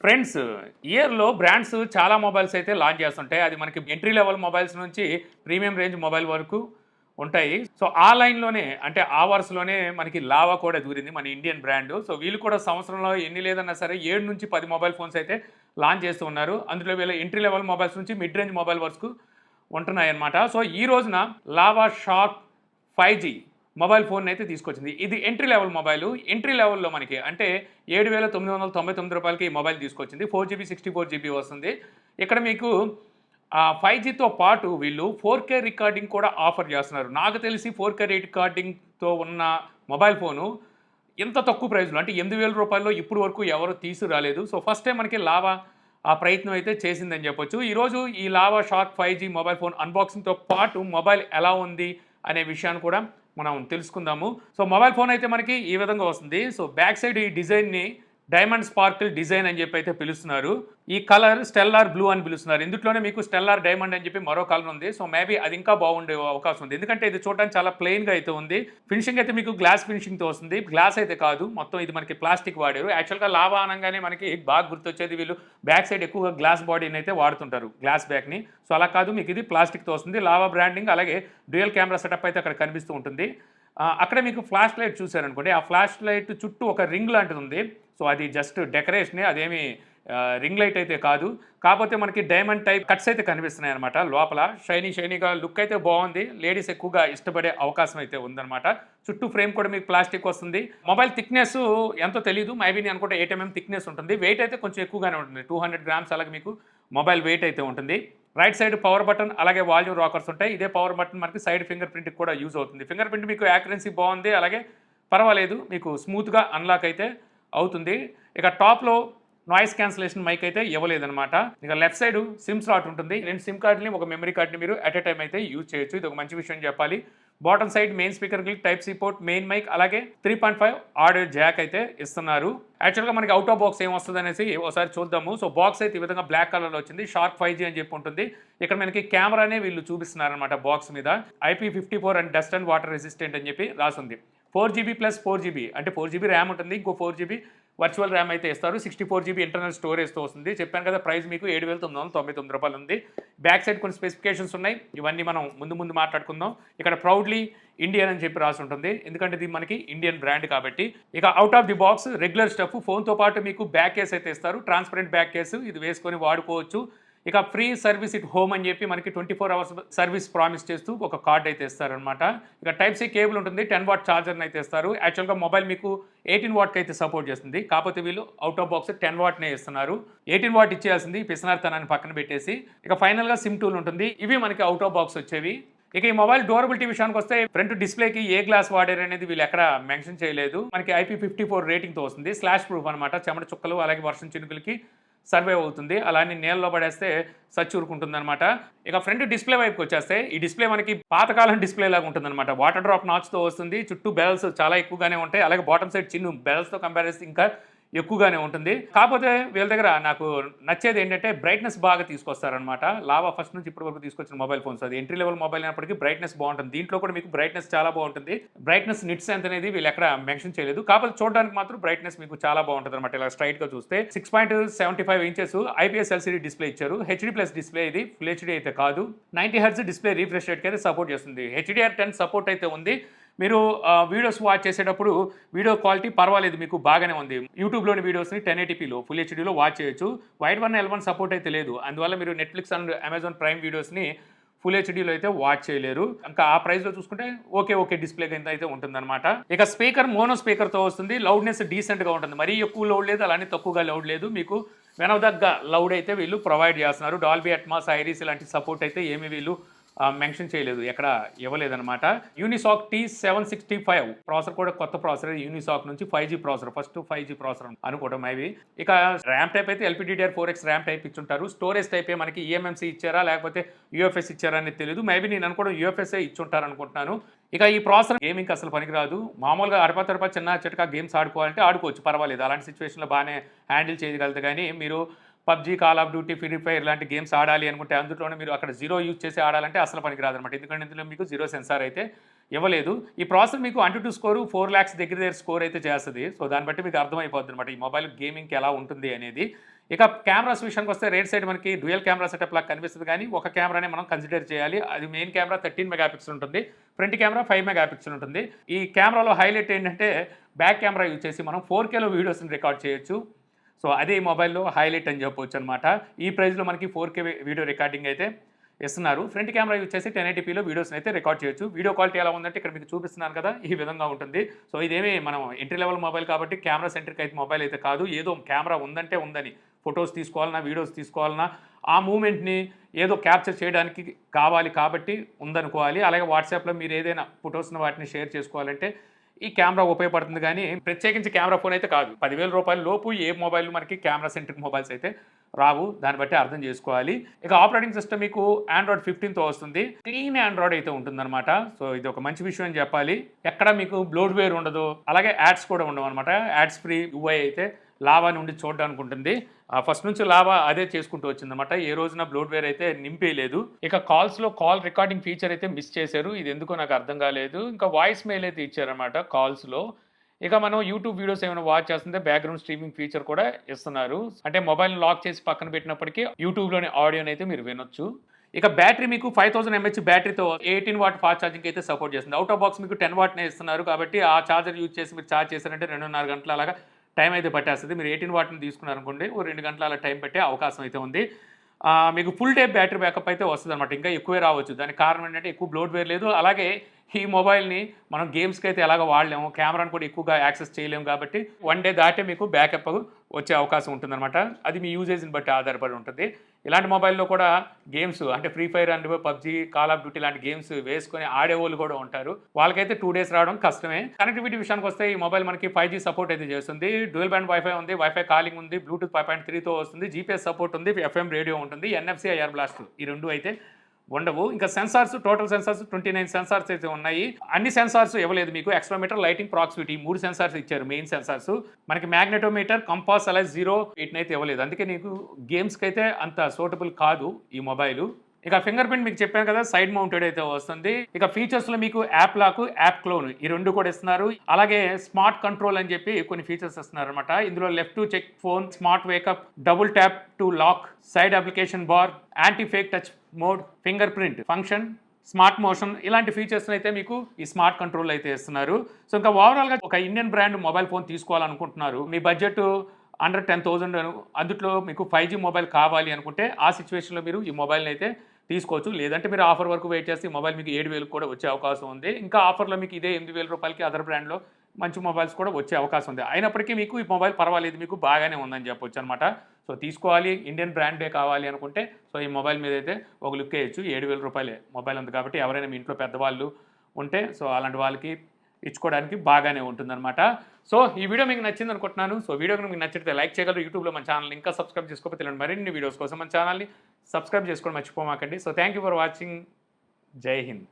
Friends, ఇయర్‌లో brands చాలా mobiles అయితే లాంచ్ చేస్తుంటాయి. అది మనకి ఎంట్రీ లెవెల్ మొబైల్స్ నుంచి ప్రీమియం రేంజ్ మొబైల్ వరకు ఉంటాయి. సో, ఆ లైన్‌లోనే అంటే ఆ వరుసలోనే మనకి లావా కూడా దూరింది. మన ఇండియన్ బ్రాండ్. సో, వీళ్ళు కూడా సంవత్సరంలో ఎన్ని లేదన్నా సరే 7-10 మొబైల్ ఫోన్స్ అయితే లాంచ్ చేస్తూ ఉన్నారు. అందులో వీళ్ళ ఎంట్రీ లెవెల్ మొబైల్స్ నుంచి మిడ్ రేంజ్ మొబైల్ వరకు ఉంటున్నాయన్నమాట. సో, ఈ రోజున lava shark 5G mobile phone అయితే తీసుకొచ్చింది. ఇది ఎంట్రీ లెవెల్ మొబైలు. ఎంట్రీ లెవెల్‌లో మనకి అంటే రూ. 7,999కి ఈ మొబైల్ తీసుకొచ్చింది. 4 జీబీ, 64 జీబీ వస్తుంది. ఇక్కడ మీకు 5Gతో పాటు వీళ్ళు 4K రికార్డింగ్ కూడా ఆఫర్ చేస్తున్నారు. నాకు తెలిసి 4K రికార్డింగ్‌తో ఉన్న మొబైల్ ఫోను ఇంత తక్కువ ప్రైస్‌లో అంటే రూ. 8,000 ఇప్పటి వరకు ఎవరు తీసుకురాలేదు. సో, ఫస్ట్ టైం మనకి లావా ఆ ప్రయత్నం అయితే చేసిందని చెప్పొచ్చు. ఈరోజు ఈ Lava shark 5G mobile phone అన్బాక్సింగ్‌తో పాటు మొబైల్ ఎలా ఉంది అనే విషయాన్ని కూడా మనం తెలుసుకుందాము. సో, మొబైల్ ఫోన్ అయితే మనకి ఈ విధంగా వస్తుంది. సో, బ్యాక్ సైడ్ ఈ డిజైన్‌ని డైమండ్ స్పార్కిల్ డిజైన్ అని చెప్పి అయితే పిలుస్తున్నారు. ఈ కలర్ స్టెల్లార్ బ్లూ అని పిలుస్తున్నారు. ఇందులోనే మీకు స్టెల్లార్ డైమండ్ అని చెప్పి మరో కలర్ ఉంది. సో, మేబీ అది ఇంకా బాగుండే అవకాశం ఉంది. ఎందుకంటే ఇది చూడడానికి చాలా ప్లెయిన్‌గా అయితే ఉంది. ఫినిషింగ్ అయితే మీకు గ్లాస్ ఫినిషింగ్‌తో వస్తుంది. గ్లాస్ అయితే కాదు. మొత్తం ఇది మనకి ప్లాస్టిక్ వాడారు. యాక్చువల్‌గా లావా అనగానే మనకి బాగా గుర్తొచ్చేది వీళ్ళు బ్యాక్ సైడ్ ఎక్కువగా గ్లాస్ బాడీని అయితే వాడుతుంటారు. గ్లాస్ బ్యాక్‌ని. సో, అలా కాదు మీకు ఇది ప్లాస్టిక్‌తో వస్తుంది. లావా బ్రాండింగ్ అలాగే డ్యూయల్ కెమెరా సెటప్ అయితే అక్కడ కనిపిస్తూ ఉంటుంది. అక్కడ మీకు ఫ్లాష్ లైట్ చూసారనుకోండి. ఆ ఫ్లాష్ లైట్ చుట్టూ ఒక రింగ్ లాంటిది ఉంది. సో, అది జస్ట్ డెకరేషనే. అదేమి రింగ్ లైట్ అయితే కాదు. కాకపోతే మనకి డైమండ్ టైప్ కట్స్ అయితే కనిపిస్తున్నాయన్నమాట లోపల. షైనీగా లుక్ అయితే బాగుంది. లేడీస్ ఎక్కువగా ఇష్టపడే అవకాశం అయితే ఉందన్నమాట. చుట్టూ ఫ్రేమ్ కూడా మీకు ప్లాస్టిక్ వస్తుంది. మొబైల్ థిక్‌నెస్ ఎంతో తెలీదు. మేబీ నేను అనుకుంటే 8 mm థిక్‌నెస్ ఉంటుంది. వెయిట్ అయితే కొంచెం ఎక్కువగానే ఉంటుంది. 200 గ్రామ్స్ అలాగే మీకు మొబైల్ వెయిట్ అయితే ఉంటుంది. రైట్ సైడ్ పవర్ బటన్ అలాగే వాల్యూమ్ రాకర్స్ ఉంటాయి. ఇదే పవర్ బటన్ మనకి సైడ్ ఫింగర్ ప్రింట్‌కి కూడా యూజ్ అవుతుంది. ఫింగర్ ప్రింట్ మీకు యాక్యురసీ బాగుంది. అలాగే పర్వాలేదు. మీకు స్మూత్‌గా అన్లాక్ అయితే అవుతుంది. ఇక టాప్‌లో నాయిస్ క్యాన్సిలేషన్ మైక్ అయితే ఇవ్వలేదన్నమాట. ఇక లెఫ్ట్ సైడ్ సిమ్ స్లాట్ ఉంటుంది. 2 సిమ్ కార్డ్‌ని ఒక మెమరీ కార్డ్‌ని మీరు అట్ ఎ టైమ్ అయితే యూజ్ చేయొచ్చు. ఇది ఒక మంచి విషయం చెప్పాలి. బాటమ్ సైడ్ మెయిన్ స్పీకర్‌కి type C port, main mic అలాగే 3.5 ఆడియో జాక్ అయితే ఇస్తున్నారు. యాక్చువల్‌గా మనకి అవుట్ ఆఫ్ బాక్స్ ఏమొస్తదనేసి ఒకసారి చూద్దాము. సో, బాక్స్ అయితే ఈ విధంగా బ్లాక్ కలర్‌లో వచ్చింది. షార్క్ 5G అని చెప్పి ఉంటుంది. ఇక్కడ మనకి కెమెరానే వీళ్ళు చూపిస్తున్నారనమాట బాక్స్ మీద. IP54 and dust and water resistant అని చెప్పి రాసుంది. 4GB ప్లస్ 4GB అంటే 4GB ర్యామ్ ఉంటుంది. ఇంకో 4GB వర్చువల్ ర్యామ్ అయితే ఇస్తారు. 64GB ఇంటర్నల్ స్టోరేజ్తో వస్తుంది. చెప్పాను కదా ప్రైస్ మీకు రూ. 7,999 ఉంది. బ్యాక్ సైడ్ కొన్ని స్పెసిఫికేషన్స్ ఉన్నాయి. ఇవన్నీ మనం ముందు మాట్లాడుకుందాం. ఇక్కడ ప్రౌడ్లీ ఇండియన్ అని చెప్పి రాసి ఉంటుంది. ఎందుకంటే ఇది మనకి ఇండియన్ బ్రాండ్ కాబట్టి. ఇక out of the box regular stuff ఫోన్తో పాటు మీకు బ్యాక్ కేస్ అయితే ఇస్తారు. Transparent back case. ఇది వేసుకొని వాడుకోవచ్చు. ఇక ఫ్రీ సర్వీస్ ఇట్ హోమ్ అని చెప్పి మనకి 24 అవర్స్ సర్వీస్ ప్రామిస్ చేస్తూ ఒక కార్డ్ అయితే ఇస్తారనమాట. ఇక టైప్ సి కేబుల్ ఉంటుంది. 10 వాట్ ఛార్జర్ని అయితే ఇస్తారు. యాక్చువల్గా మొబైల్ మీకు 18 వాట్కి అయితే సపోర్ట్ చేస్తుంది. కాకపోతే వీళ్ళు అవుట్ ఆఫ్ బాక్స్ 10 వాట్నే ఇస్తున్నారు. 18 వాట్ ఇచ్చేయాల్సింది పిసినార్తనాన్ని పక్కన పెట్టేసి. ఇక ఫైనల్గా సిమ్ టూల్ ఉంటుంది. ఇవి మనకి అవుట్ ఆఫ్ బాక్స్ వచ్చేవి. ఇక ఈ మొబైల్ డ్యూరబిలిటీ విషయానికి వస్తే ఫ్రంట్ డిస్ప్లేకి ఏ గ్లాస్ వాడారు అనేది వీళ్ళు ఎక్కడ మెన్షన్ చేయలేదు. మనకి IP54 రేటింగ్తో వస్తుంది. స్లాష్ ప్రూఫ్ అనమాట. చెమట చుక్కలు అలాగే వర్షం చినుకులకి సర్వైవ్ అవుతుంది. అలానే నీళ్ళలో పడేస్తే సచ్చూరుకుంటుందన్నమాట. ఇక ఫ్రంట్ డిస్ప్లే వైపుకి వచ్చేస్తే ఈ డిస్ప్లే మనకి పాతకాలం డిస్ప్లే లాగా ఉంటుందన్నమాట. వాటర్ డ్రాప్ నాచ్తో వస్తుంది. చుట్టూ బెల్స్ చాలా ఎక్కువగానే ఉంటాయి. అలాగే బాటమ్ సైడ్ చిన్న బెల్స్తో కంపేర్ చేస్తే ఇంకా ఎక్కువగానే ఉంటుంది. కాకపోతే వీళ్ళ దగ్గర నాకు నచ్చేది ఏంటంటే బ్రైట్నెస్ బాగా తీసుకొస్తారనమాట. లావా ఫస్ట్ నుంచి ఇప్పటి వరకు తీసుకొచ్చిన మొబైల్ ఫోన్స్ అది ఎంట్రీ లెవెల్ మొబైల్ అయినప్పటికీ బ్రైట్నెస్ బాగుంటుంది. దీంట్లో కూడా మీకు బ్రైట్నెస్ చాలా బాగుంటుంది. బ్రైట్నెస్ నిట్స్ ఎంత అనేది వీళ్ళు ఎక్కడ మెన్షన్ చేయలేదు. కాకపోతే చూడడానికి మాత్రం బ్రైట్నెస్ మీకు చాలా బాగుంటుంది అనమాట. ఇలా స్ట్రైట్ గా చూస్తే 6.75 ఇంచెస్ IPS LCD డిస్ప్లే ఇచ్చారు. HD+ డిస్ప్లే ఇది ఫుల్ HD అయితే కాదు. 90 Hz డిస్ప్లే రీఫ్రెష్ రేట్ అయితే సపోర్ట్ చేస్తుంది. HDR10 సపోర్ట్ అయితే ఉంది. మీరు వీడియోస్ వాచ్ చేసేటప్పుడు వీడియో క్వాలిటీ పర్వాలేదు మీకు బాగానే ఉంది. యూట్యూబ్లోని వీడియోస్ని 1080pలో ఫుల్ హెచ్డీలో వాచ్ చేయొచ్చు. వైడ్ 1 L1 సపోర్ట్ అయితే లేదు. అందువల్ల మీరు నెట్ఫ్లిక్స్ అండ్ అమెజాన్ ప్రైమ్ వీడియోస్ని ఫుల్ హెచ్డీలో అయితే వాచ్ చేయలేరు. ఇంకా ఆ ప్రైస్లో చూసుకుంటే ఓకే డిస్ప్లే కింద అయితే ఉంటుందన్నమాట. ఇక స్పీకర్ మోనో స్పీకర్తో వస్తుంది. లౌడ్నెస్ డీసెంట్గా ఉంటుంది. మరీ ఎక్కువ లౌడ్ లేదు, అలానే తక్కువగా లౌడ్ లేదు. మీకు వెనవదగ్గ లౌడ్ అయితే వీళ్ళు ప్రొవైడ్ చేస్తున్నారు. డాల్బీ అట్మాస్, ఐరిస్ ఇలాంటి సపోర్ట్ అయితే ఏమి వీళ్ళు మెన్షన్ చేయలేదు, ఎక్కడ ఇవ్వలేదన్నమాట. యూనిసాక్ T765 ప్రాసెసర్ కూడా కొత్త ప్రాసెసర్. యూనిసాక్ నుంచి 5G processor, first 5G processor అనుకోవడం అవి. ఇక ర్యామ్ టైప్ అయితే LPDDR4X ర్యామ్ టైప్ ఇచ్చుంటారు. స్టోరేజ్ టైప్ మనకి eMMC ఇచ్చారా లేకపోతే UFS ఇచ్చారా అనేది తెలియదు. మేబీ నేను అనుకోవడం UFS ఇచ్చుంటారు అనుకుంటున్నాను. ఇక ఈ ప్రాసెసర్ గేమింగ్కి అసలు పనికిరాదు. మామూలుగా అడపా చిన్న చిటకా గేమ్స్ ఆడుకోవాలంటే ఆడుకోవచ్చు, పర్వాలేదు. అలాంటి సిచ్యువేషన్లో బాగానే హ్యాండిల్ చేయగలదు. కానీ మీరు PUBG, call of duty, free fire ఇలాంటి గేమ్స్ ఆడాలి అనుకుంటే అందులోనే మీరు అక్కడ జీరో యూజ్ చేసి ఆడాలంటే అసలు పనికిరాదు అనమాట. ఎందుకంటే ఇందులో మీకు జీరో సెన్సార్ అయితే ఇవ్వలేదు. ఈ ప్రాసెసర్ మీకు అంటూ స్కోరు 4 lakhs దగ్గర స్కోర్ అయితే చేస్తుంది. సో దాన్ని బట్టి మీకు అర్థమైపోద్ది అనమాట ఈ మొబైల్ గేమింగ్కి ఎలా ఉంటుంది అనేది. ఇక కెమెరాస్ విషయానికి వస్తే రైట్ సైడ్ మనకి డ్యూయల్ కెమెరా సెటప్ లాగా కనిపిస్తుంది కానీ ఒక కెమెరానే మనం కన్సిడర్ చేయాలి. అది మెయిన్ కెమెరా 13 మెగాపిక్సెల్ ఉంటుంది. ఫ్రంట్ కెమెరా 5 మెగాపిక్సెల్ ఉంటుంది. ఈ కెమెరాలో హైలైట్ ఏంటంటే బ్యాక్ కెమెరా యూజ్ చేసి మనం 4Kలో వీడియోస్ని రికార్డ్ చేయొచ్చు. సో అదే ఈ మొబైల్లో హైలైట్ అని చెప్పవచ్చు అనమాట. ఈ ప్రైస్లో మనకి 4K వీడియో రికార్డింగ్ అయితే ఇస్తున్నారు. ఫ్రంట్ కెమెరా యూజ్ చేసి 1080pలో వీడియోస్ని అయితే రికార్డ్ చేయొచ్చు. వీడియో క్వాలిటీ ఎలా ఉందంటే ఇక్కడ మీకు చూపిస్తున్నాను కదా, ఈ విధంగా ఉంటుంది. సో ఇదేమి మనం ఎంట్రీ లెవెల్ మొబైల్ కాబట్టి కెమెరా సెంట్రిక్ అయితే మొబైల్ అయితే కాదు. ఏదో కెమెరా ఉందంటే ఉందని ఫొటోస్ తీసుకోవాలన్నా, వీడియోస్ తీసుకోవాలన్నా ఆ మూమెంట్ని ఏదో క్యాప్చర్ చేయడానికి కావాలి కాబట్టి ఉందనుకోవాలి. అలాగే వాట్సాప్లో మీరు ఏదైనా ఫొటోస్ని వాటిని షేర్ చేసుకోవాలంటే ఈ కెమెరా ఉపయోగపడుతుంది కానీ ప్రత్యేకించి కెమెరా ఫోన్ అయితే కాదు. 10,000 రూపాయల లోపు ఏ మొబైల్ మనకి కెమెరా సెంట్రిక్ మొబైల్స్ అయితే రావు. దాన్ని బట్టి అర్థం చేసుకోవాలి. ఇక ఆపరేటింగ్ సిస్టమ్ మీకు ఆండ్రాయిడ్ 15తో వస్తుంది. క్లీన్ ఆండ్రాయిడ్ అయితే ఉంటుందన్నమాట. సో ఇది ఒక మంచి విషయం అని చెప్పాలి. ఎక్కడ మీకు బ్లోడ్వేర్ ఉండదు, అలాగే యాడ్స్ కూడా ఉండవు అనమాట. యాడ్స్ ఫ్రీ యూఐ అయితే లావా నుండి చూడడానికి ఉంటుంది. ఫస్ట్ నుంచి లావా అదే చేసుకుంటూ వచ్చిందన్నమాట. ఏ రోజున బ్లోడ్వేర్ అయితే నింపేయలేదు. ఇక కాల్స్లో కాల్ రికార్డింగ్ ఫీచర్ అయితే మిస్ చేశారు. ఇది ఎందుకో నాకు అర్థం కాలేదు. ఇంకా వాయిస్ మెయిల్ అయితే ఇచ్చారనమాట కాల్స్లో. ఇక మనం యూట్యూబ్ వీడియోస్ ఏమైనా వాచ్ చేస్తుంటే బ్యాక్గ్రౌండ్ స్ట్రీమింగ్ ఫీచర్ కూడా ఇస్తున్నారు. అంటే మొబైల్ లాక్ చేసి పక్కన పెట్టినప్పటికీ యూట్యూబ్లోని ఆడియోని అయితే మీరు వినొచ్చు. ఇక బ్యాటరీ మీకు 5000 mAh బ్యాటరీతో 18 వాట్ ఫాస్ట్ ఛార్జింగ్ అయితే సపోర్ట్ చేస్తుంది. అవుట్ ఆఫ్ బాక్స్ మీకు 10 వాట్నే ఇస్తున్నారు కాబట్టి ఆ ఛార్జర్ యూజ్ చేసి మీరు ఛార్జ్ చేశారంటే 2.5 గంటల అలాగా టైం అయితే పట్టేస్తుంది. మీరు 18 వాట్ని తీసుకున్నారనుకోండి ఓ 2 గంటల అలా టైం పట్టే అవకాశం అయితే ఉంది. మీకు ఫుల్ డే బ్యాటరీ బ్యాకప్ అయితే వస్తుంది అనమాట. ఇంకా ఎక్కువే రావచ్చు. దానికి కారణం ఏంటంటే ఎక్కువ బ్లోడ్వేర్ లేదు. అలాగే ఈ మొబైల్ని మనం గేమ్స్కి అయితే ఎలాగ వాడలేము, కెమెరాని కూడా ఎక్కువగా యాక్సెస్ చేయలేము కాబట్టి 1 డే దాటే మీకు బ్యాకప్ వచ్చే అవకాశం ఉంటుందన్నమాట. అది మీ యూజేజ్ని బట్టి ఆధారపడి ఉంటుంది. ఇలాంటి మొబైల్లో కూడా గేమ్స్ అంటే free fire and PUBG, call of duty లాంటి గేమ్స్ వేసుకొని ఆడేవాళ్ళు కూడా ఉంటారు. వాళ్ళకైతే 2 డేస్ రావడం కష్టమే. కనెక్టివిటీ విషయానికి వస్తే ఈ మొబైల్ మనకి 5G సపోర్ట్ అయితే చేస్తుంది. డ్యూయల్ బ్యాండ్ వైఫై ఉంది, వైఫై కాలింగ్ ఉంది, బ్లూటూత్ 5.3తో వస్తుంది, GPS సపోర్ట్ ఉంది, FM రేడియో ఉంటుంది, NFC ఎయిర్ బ్లాస్ట్ ఈ రెండు అయితే ఉండవు. ఇంకా సెన్సార్స్ టోటల్ సెన్సార్స్ 29 సెన్సార్స్ అయితే ఉన్నాయి. అన్ని సెన్సార్స్ ఇవ్వలేదు మీకు. ఎక్స్ట్రామీటర్, లైటింగ్, ప్రాక్సిమిటీ 3 సెన్సార్స్ ఇచ్చారు మెయిన్ సెన్సార్స్. మనకి మ్యాగ్నెటోమీటర్, కంపాస్ అలా 0 వీటిని అయితే ఇవ్వలేదు. అందుకే నీకు గేమ్స్కి అయితే అంత సూటబుల్ కాదు ఈ మొబైల్. ఇక ఫింగర్ ప్రింట్ మీకు చెప్పాను కదా, సైడ్ మౌంటెడ్ అయితే వస్తుంది. ఇక ఫీచర్స్లో మీకు యాప్ లాక్, యాప్ క్లోన్ ఈ రెండు కూడా ఇస్తున్నారు. అలాగే స్మార్ట్ కంట్రోల్ అని చెప్పి కొన్ని ఫీచర్స్ ఇస్తున్నారు అనమాట. ఇందులో lift to check phone, smart wake up, double tap to lock, side application bar, anti fake touch mode, fingerprint function, smart motion ఇలాంటి ఫీచర్స్ అయితే మీకు ఈ స్మార్ట్ కంట్రోల్ అయితే ఇస్తున్నారు. సో ఇంకా ఓవరాల్గా ఒక ఇండియన్ బ్రాండ్ మొబైల్ ఫోన్ తీసుకోవాలనుకుంటున్నారు, మీ బడ్జెట్ అండర్ 10,000, అందులో మీకు 5G మొబైల్ కావాలి అనుకుంటే ఆ సిచ్యువేషన్లో మీరు ఈ మొబైల్ని అయితే తీసుకోవచ్చు. లేదంటే మీరు ఆఫర్ వరకు వెయిట్ చేస్తే ఈ మొబైల్ మీకు 7,000 కూడా వచ్చే అవకాశం ఉంది. ఇంకా ఆఫర్లో మీకు ఇదే 8,000 రూపాయలకి అదర్ బ్రాండ్లో మంచి మొబైల్స్ కూడా వచ్చే అవకాశం ఉంది. అయినప్పటికీ మీకు ఈ మొబైల్ పర్వాలేదు, మీకు బాగానే ఉందని చెప్పొచ్చు అనమాట. సో తీసుకోవాలి, ఇండియన్ బ్రాండే కావాలి అనుకుంటే సో ఈ మొబైల్ మీద అయితే ఒక లుక్ వేయచ్చు. 7,000 రూపాయలే మొబైల్ ఉంది కాబట్టి ఎవరైనా మీ ఇంట్లో పెద్దవాళ్ళు ఉంటే సో అలాంటి వాళ్ళకి ఇచ్చుకోవడానికి బాగానే ఉంటుందన్నమాట. సో ఈ వీడియో మీకు నచ్చింది అనుకుంటున్నాను. సో వీడియో మీకు నచ్చితే లైక్ చేయగలరు. యూట్యూబ్లో మన ఛానల్ ఇంకా సబ్స్క్రైబ్ చేసుకోకపోతే ఇలాంటి మరిన్ని వీడియోస్ కోసం మన ఛానల్ని సబ్స్క్రైబ్ చేసుకోవడం మర్చిపోమాకండి. So thank you for watching. జై హింద్.